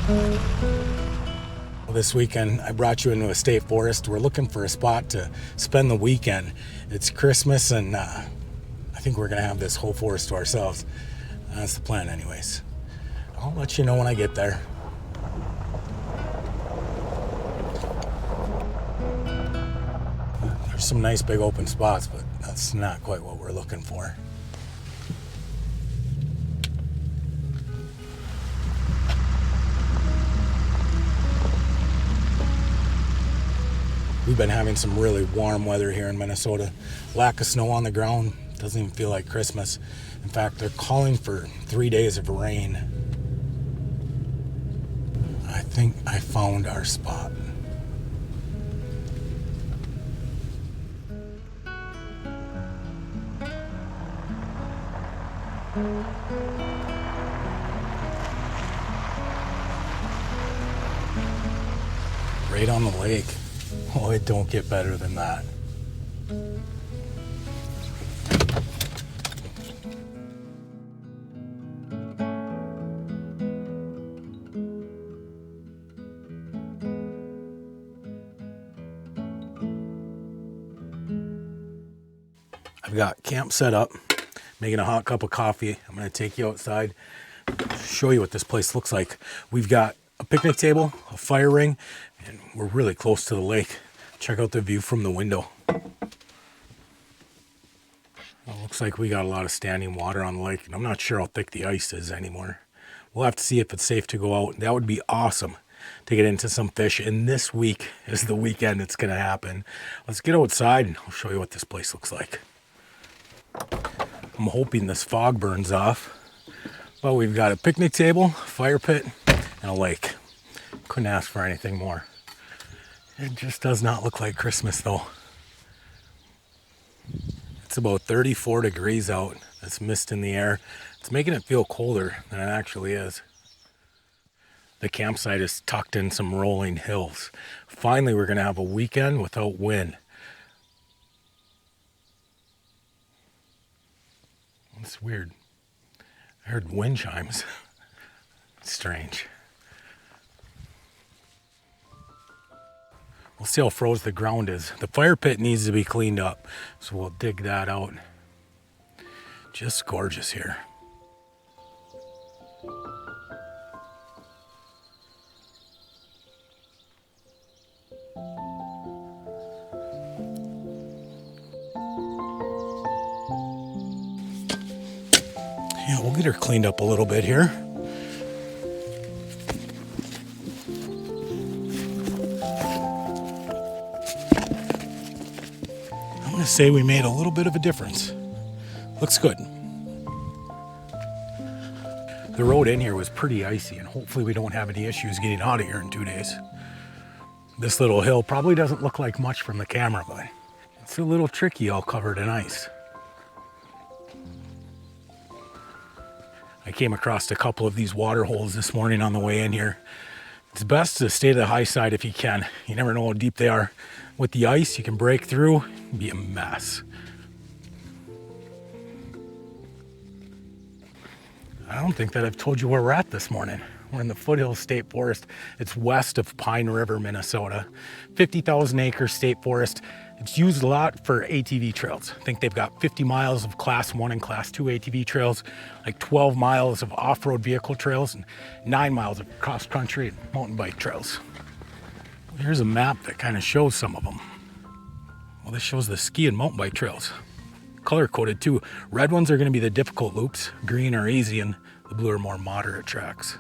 Well, this weekend, I brought you into a state forest. We're looking for a spot to spend the weekend. It's Christmas, and I think we're going to have this whole forest to ourselves. That's the plan anyways. I'll let you know when I get there. There's some nice big open spots, but that's not quite what we're looking for. We've been having some really warm weather here in Minnesota. Lack of snow on the ground. Doesn't even feel like Christmas. In fact, they're calling for 3 days of rain. I think I found our spot. Right on the lake. Oh, it don't get better than that. I've got camp set up, making a hot cup of coffee. I'm going to take you outside, show you what this place looks like. We've got a picnic table, a fire ring, and we're really close to the lake. Check out the view from the window. Well, looks like we got a lot of standing water on the lake, and I'm not sure how thick the ice is anymore. We'll have to see if it's safe to go out. That would be awesome to get into some fish, and this week is the weekend it's going to happen. Let's get outside, and I'll show you what this place looks like. I'm hoping this fog burns off. Well, we've got a picnic table, fire pit, and a lake. Couldn't ask for anything more. It just does not look like Christmas though. It's about 34 degrees out. There's mist in the air. It's making it feel colder than it actually is. The campsite is tucked in some rolling hills. Finally, we're gonna have a weekend without wind. It's weird. I heard wind chimes. It's strange. We'll see how froze the ground is. The fire pit needs to be cleaned up, so we'll dig that out. Just gorgeous here. Yeah, we'll get her cleaned up a little bit here. I'm going to say we made a little bit of a difference. Looks good. The road in here was pretty icy, and hopefully we don't have any issues getting out of here in 2 days. This little hill probably doesn't look like much from the camera, but it's a little tricky all covered in ice. I came across a couple of these water holes this morning on the way in here. It's best to stay to the high side if you can. You never know how deep they are. With the ice, you can break through and be a mess. I don't think that I've told you where we're at this morning. We're in the Foothills State Forest. It's west of Pine River, Minnesota. 50,000 acre state forest. It's used a lot for ATV trails. I think they've got 50 miles of class 1 and class 2 ATV trails, like 12 miles of off-road vehicle trails, and 9 miles of cross-country and mountain bike trails. Here's a map that kind of shows some of them. Well, this shows the ski and mountain bike trails. Color-coded too. Red ones are going to be the difficult loops, green are easy, and the blue are more moderate tracks.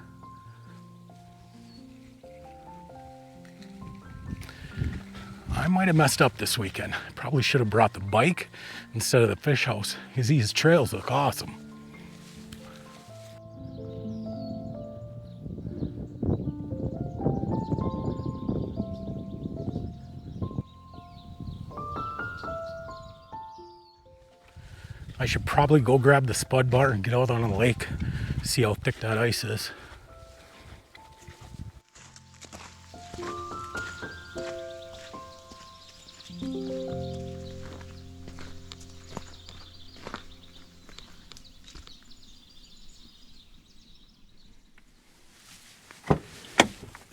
I might have messed up this weekend. Probably should have brought the bike instead of the fish house, because these trails look awesome. I should probably go grab the spud bar and get out on the lake, see how thick that ice is.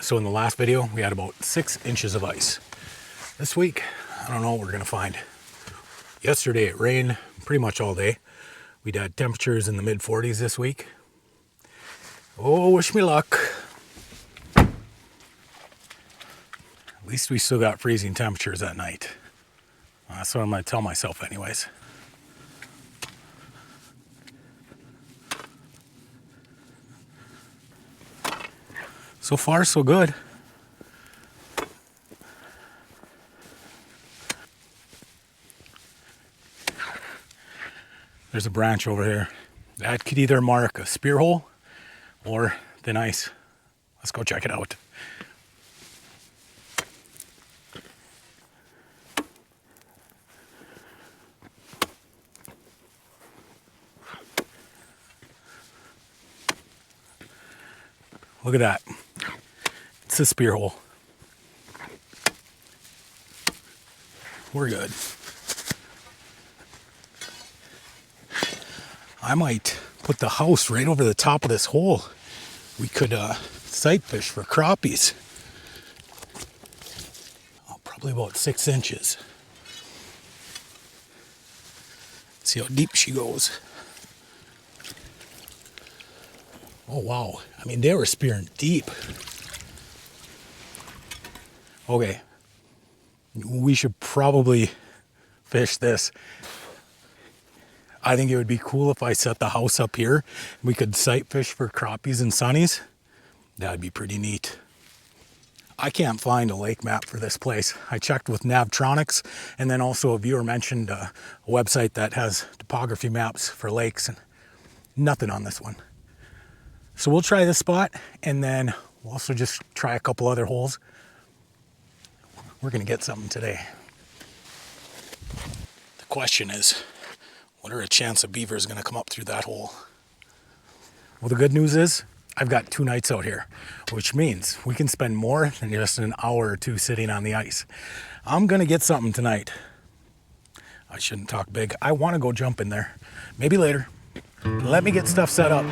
So in the last video, we had about 6 inches of ice. This week, I don't know what we're gonna find. Yesterday it rained pretty much all day. We'd had temperatures in the mid 40s this week. Oh, wish me luck. At least we still got freezing temperatures at night. That's what I'm gonna tell myself anyways. So far, so good. There's a branch over here. That could either mark a spear hole or thin ice. Let's go check it out. Look at that. It's a spear hole. We're good. I might put the house right over the top of this hole. We could sight fish for crappies. Oh, probably about 6 inches. See how deep she goes. Oh wow, I mean they were spearing deep. Okay, we should probably fish this. I think it would be cool if I set the house up here. We could sight fish for crappies and sunnies. That'd be pretty neat. I can't find a lake map for this place. I checked with Navtronics, and then also a viewer mentioned a website that has topography maps for lakes, and nothing on this one. So we'll try this spot, and then we'll also just try a couple other holes. We're gonna get something today. The question is, what are a chance a beaver is gonna come up through that hole? Well, the good news is, I've got 2 nights out here, which means we can spend more than just an hour or 2 sitting on the ice. I'm gonna get something tonight. I shouldn't talk big. I wanna go jump in there. Maybe later. Let me get stuff set up.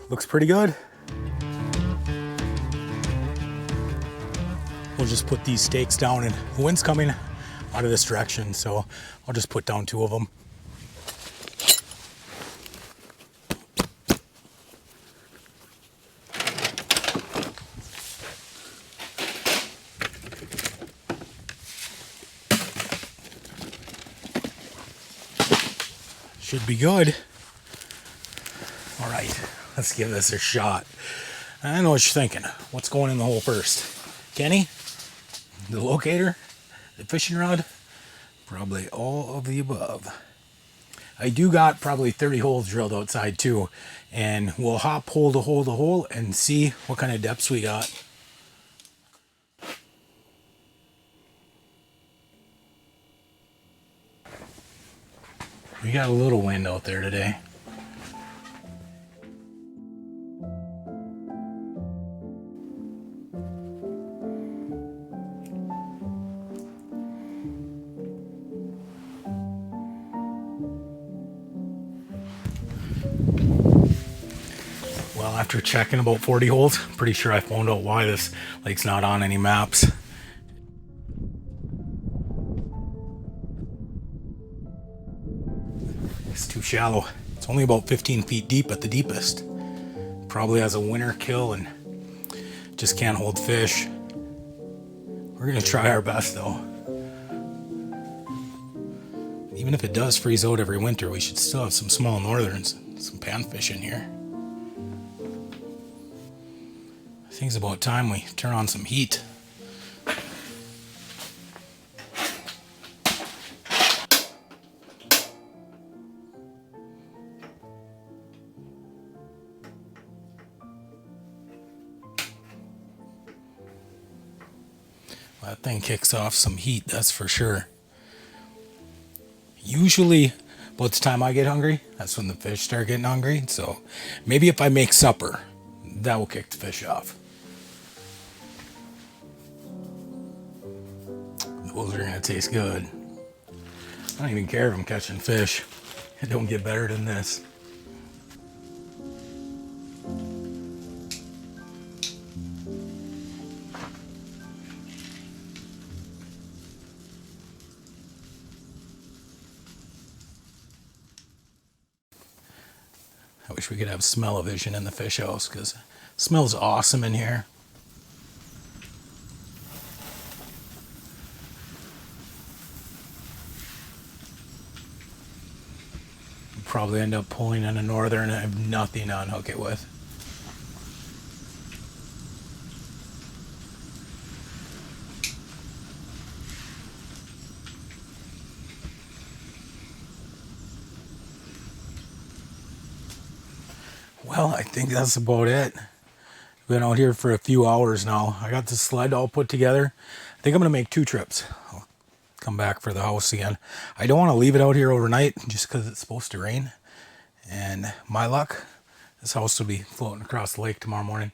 Looks pretty good. We'll just put these stakes down, and the wind's coming out of this direction, so I'll just put down 2 of them. Should be good. All right. Let's give this a shot. I know what you're thinking. What's going in the hole first? Kenny? The locator? The fishing rod? Probably all of the above. I do got probably 30 holes drilled outside too. And we'll hop hole to hole to hole and see what kind of depths we got. We got a little wind out there today. Well, after checking about 40 holes, pretty sure I found out why this lake's not on any maps. It's too shallow. It's only about 15 feet deep at the deepest. Probably has a winter kill and just can't hold fish. We're gonna try our best though. Even if it does freeze out every winter, we should still have some small northerns, some panfish in here. I think it's about time we turn on some heat. That thing kicks off some heat, that's for sure. Usually, about the time I get hungry, that's when the fish start getting hungry. So maybe if I make supper, that will kick the fish off. Those are gonna taste good. I don't even care if I'm catching fish. It don't get better than this. I wish we could have smell-o-vision in the fish house because it smells awesome in here. We'll probably end up pulling in a northern and I have nothing to unhook it with. Well, I think that's about it. Been out here for a few hours now. I got the sled all put together. I think I'm gonna make 2 trips. I'll come back for the house again. I don't want to leave it out here overnight just because it's supposed to rain. And my luck, this house will be floating across the lake tomorrow morning.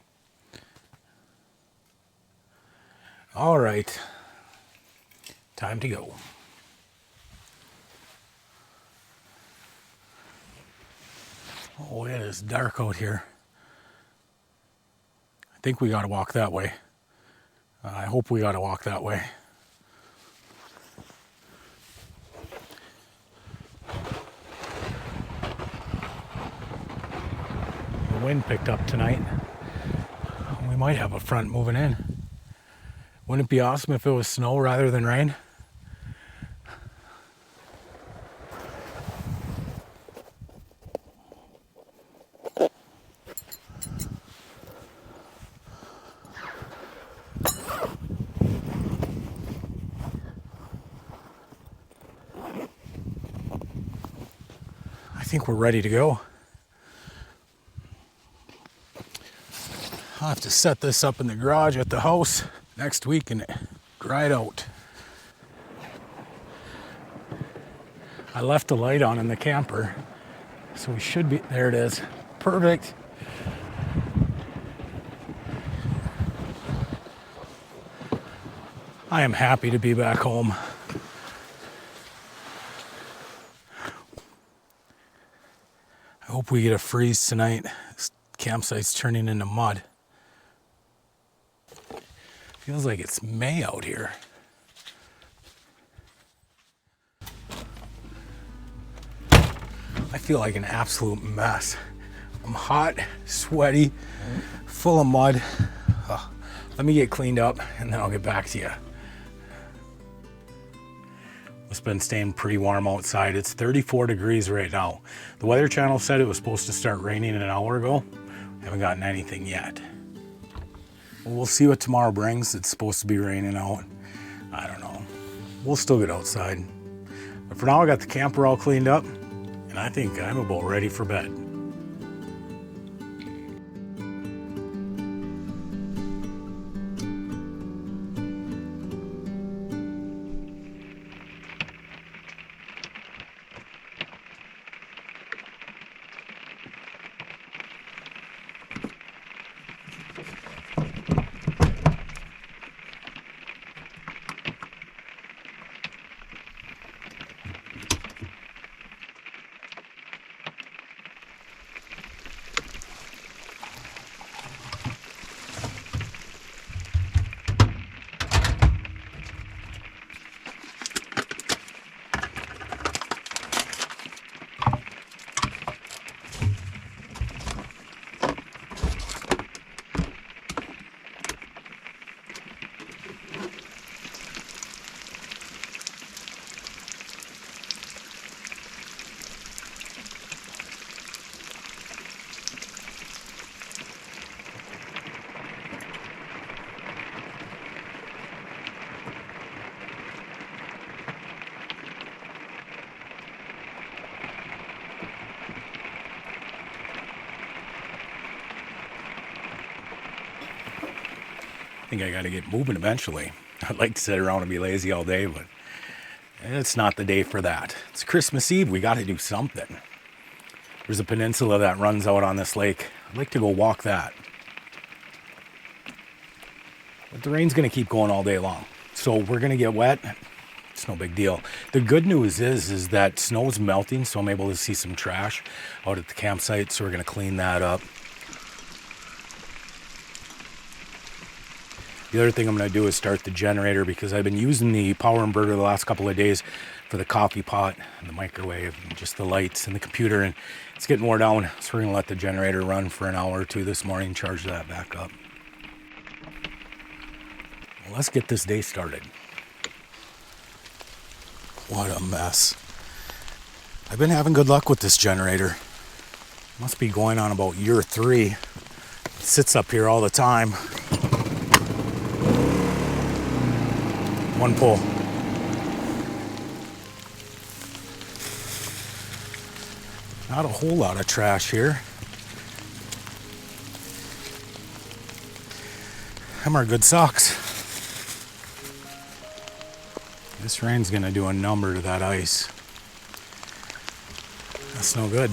All right, time to go. Oh, it is dark out here. I think we got to walk that way. I hope we got to walk that way. The wind picked up tonight. We might have a front moving in. Wouldn't it be awesome if it was snow rather than rain? I think we're ready to go. I'll have to set this up in the garage at the house next week and dry it out. I left the light on in the camper, so we should be, there it is. Perfect. I am happy to be back home. I hope we get a freeze tonight. This campsite's turning into mud. Feels like it's May out here. I feel like an absolute mess. I'm hot, sweaty, full of mud. Let me get cleaned up and then I'll get back to you. It's been staying pretty warm outside. It's 34 degrees right now. The Weather Channel said it was supposed to start raining an hour ago. Haven't gotten anything yet. Well, we'll see what tomorrow brings. It's supposed to be raining out. I don't know. We'll still get outside. But for now, I got the camper all cleaned up, and I think I'm about ready for bed. think I got to get moving eventually. I'd like to sit around and be lazy all day, but it's not the day for that. It's Christmas Eve. We got to do something. There's a peninsula that runs out on this lake. I'd like to go walk that. But the rain's going to keep going all day long. So we're going to get wet. It's no big deal. The good news is that snow's melting, so I'm able to see some trash out at the campsite. So we're going to clean that up. The other thing I'm going to do is start the generator because I've been using the power inverter the last couple of days for the coffee pot and the microwave and just the lights and the computer, and it's getting wore down. So we're going to let the generator run for an hour or two this morning, charge that back up. Well, let's get this day started. What a mess. I've been having good luck with this generator. Must be going on about year 3. It sits up here all the time. One pull. Not a whole lot of trash here. Them are good socks. This rain's gonna do a number to that ice. That's no good.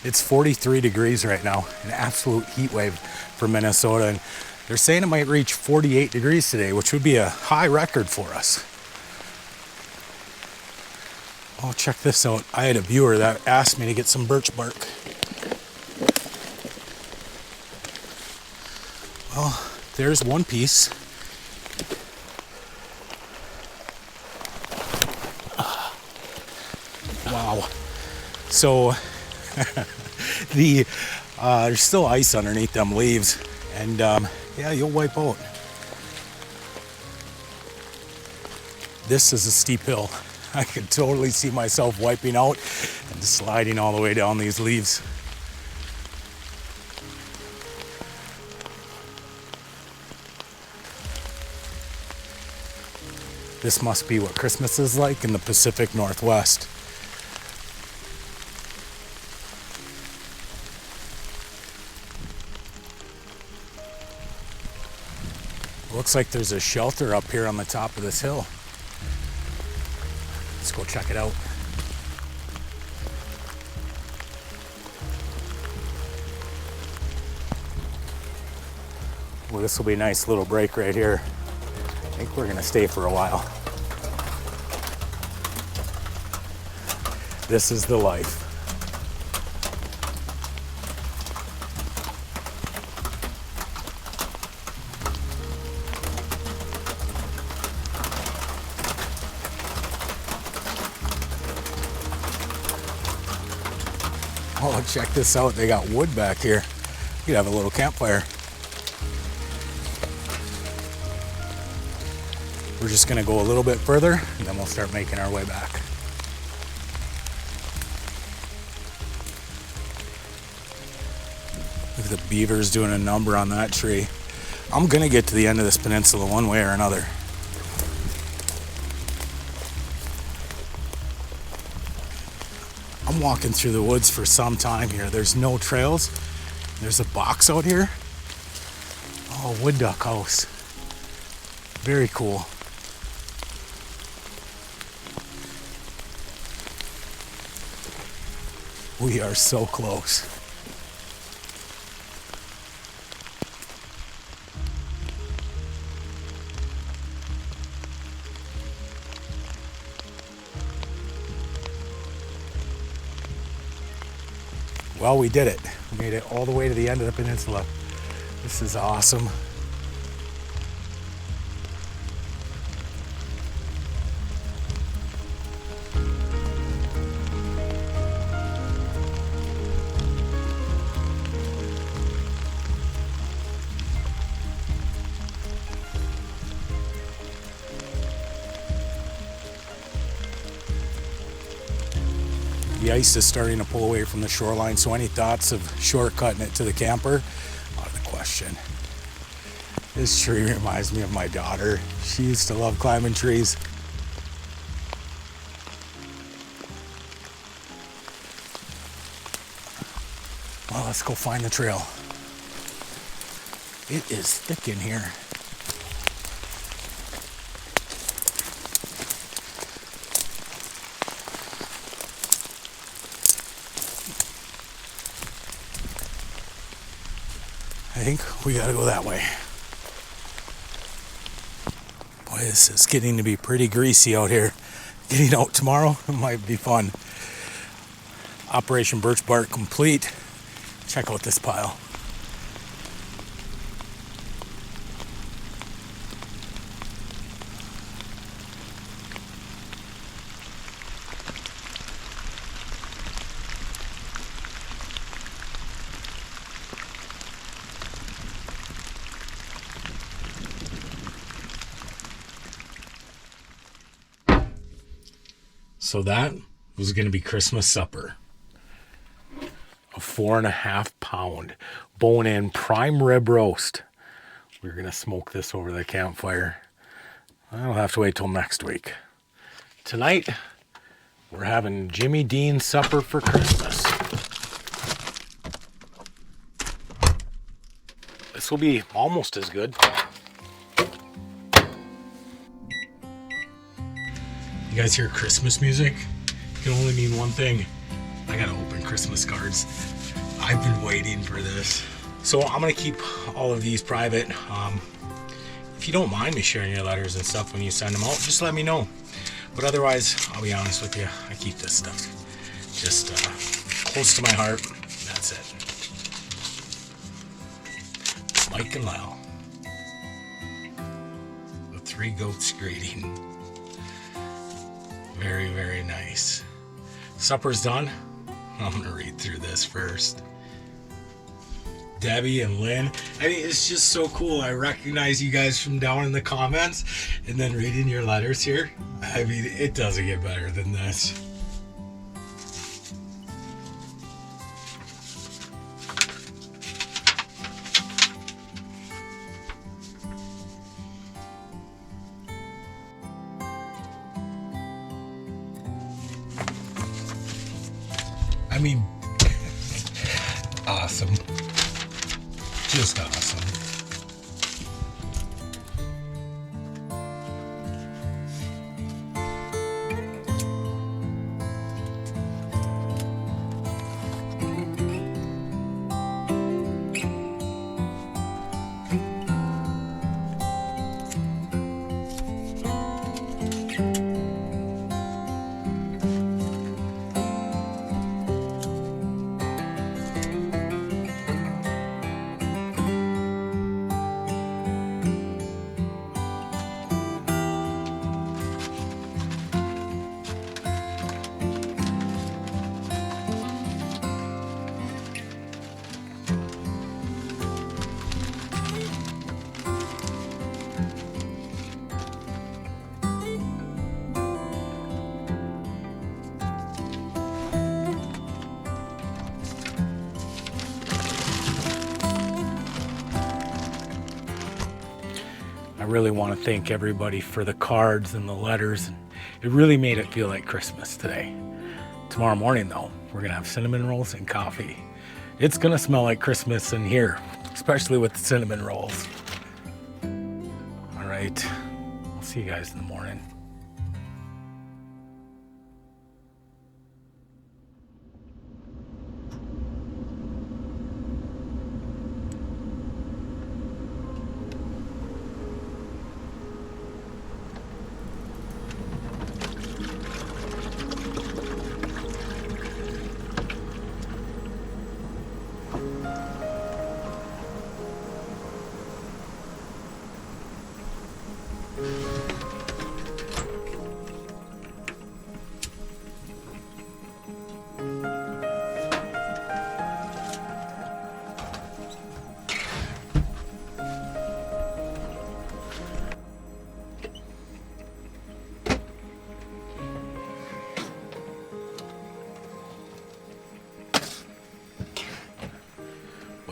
It's 43 degrees right now, an absolute heat wave for Minnesota, and they're saying it might reach 48 degrees today, which would be a high record for us. Oh, check this out. I had a viewer that asked me to get some birch bark. Well, there's one piece. Wow. So there's still ice underneath them leaves, and yeah, you'll wipe out. This is a steep hill. I could totally see myself wiping out and sliding all the way down these leaves. This must be what Christmas is like in the Pacific Northwest. Looks like there's a shelter up here on the top of this hill. Let's go check it out. Well, this will be a nice little break right here. I think we're gonna stay for a while. This is the life. Oh, check this out. They got wood back here. You could have a little campfire. We're just gonna go a little bit further and then we'll start making our way back. Look at the beavers doing a number on that tree. I'm gonna get to the end of this peninsula one way or another. I'm walking through the woods for some time here. There's no trails. There's a box out here. Oh, wood duck house. Very cool. We are so close. Well, we did it. We made it all the way to the end of the peninsula. This is awesome. The ice is starting to pull away from the shoreline, so any thoughts of shortcutting it to the camper, out of the question. This tree reminds me of my daughter. She used to love climbing trees. Well, let's go find the trail. It is thick in here. I think we gotta go that way. Boy, this is getting to be pretty greasy out here. Getting out tomorrow, it might be fun. Operation Birch Bark complete. Check out this pile. So that was going to be Christmas supper. A 4.5 pound bone-in prime rib roast. We're going to smoke this over the campfire. I'll have to wait till next week. Tonight, we're having Jimmy Dean's supper for Christmas. This will be almost as good. You guys hear Christmas music? It can only mean one thing. I gotta open Christmas cards. I've been waiting for this. So I'm gonna keep all of these private. If you don't mind me sharing your letters and stuff when you send them out, just let me know. But otherwise, I'll be honest with you, I keep this stuff just close to my heart. That's it. Mike and Lyle. The Three Goats greeting. Very, very nice. Supper's done. I'm gonna read through this first. Debbie and Lynn. I mean, it's just so cool. I recognize you guys from down in the comments, and then reading your letters here. I mean, it doesn't get better than this. I mean, awesome. Just awesome. I really want to thank everybody for the cards and the letters. And it really made it feel like Christmas today. Tomorrow morning, though, we're going to have cinnamon rolls and coffee. It's going to smell like Christmas in here, especially with the cinnamon rolls. All right. I'll see you guys in the morning.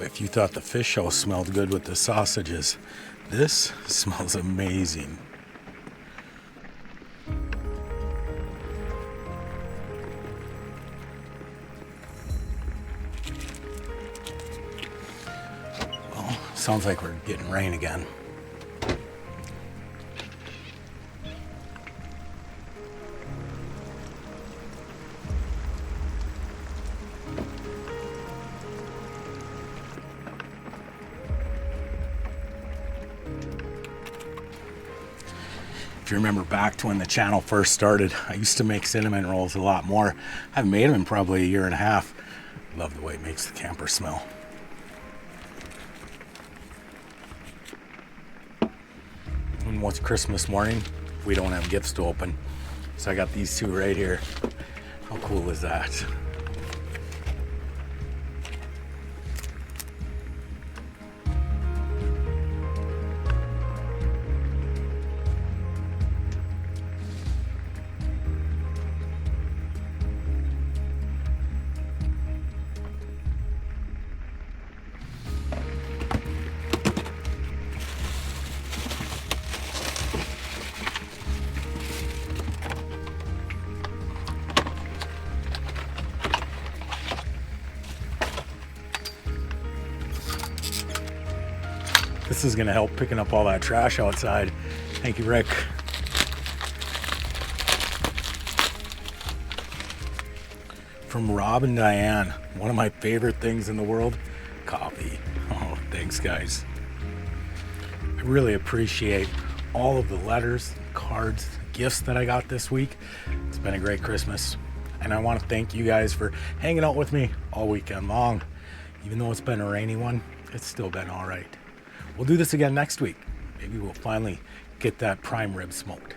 If you thought the fish house smelled good with the sausages, this smells amazing. Well, Sounds like we're getting rain again. If you remember back to when the channel first started, I used to make cinnamon rolls a lot more. I haven't made them in probably a year and a half. Love the way it makes the camper smell. And what's Christmas morning? We don't have gifts to open. So I got these two right here. How cool is that? This is gonna help picking up all that trash outside. Thank you, Rick. From Rob and Diane, one of my favorite things in the world, coffee. Oh, thanks guys. I really appreciate all of the letters, cards, gifts that I got this week. It's been a great Christmas. And I want to thank you guys for hanging out with me all weekend long. Even though it's been a rainy one, it's still been all right. We'll do this again next week. Maybe we'll finally get that prime rib smoked.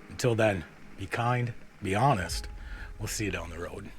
Until then, be kind, be honest. We'll see you down the road.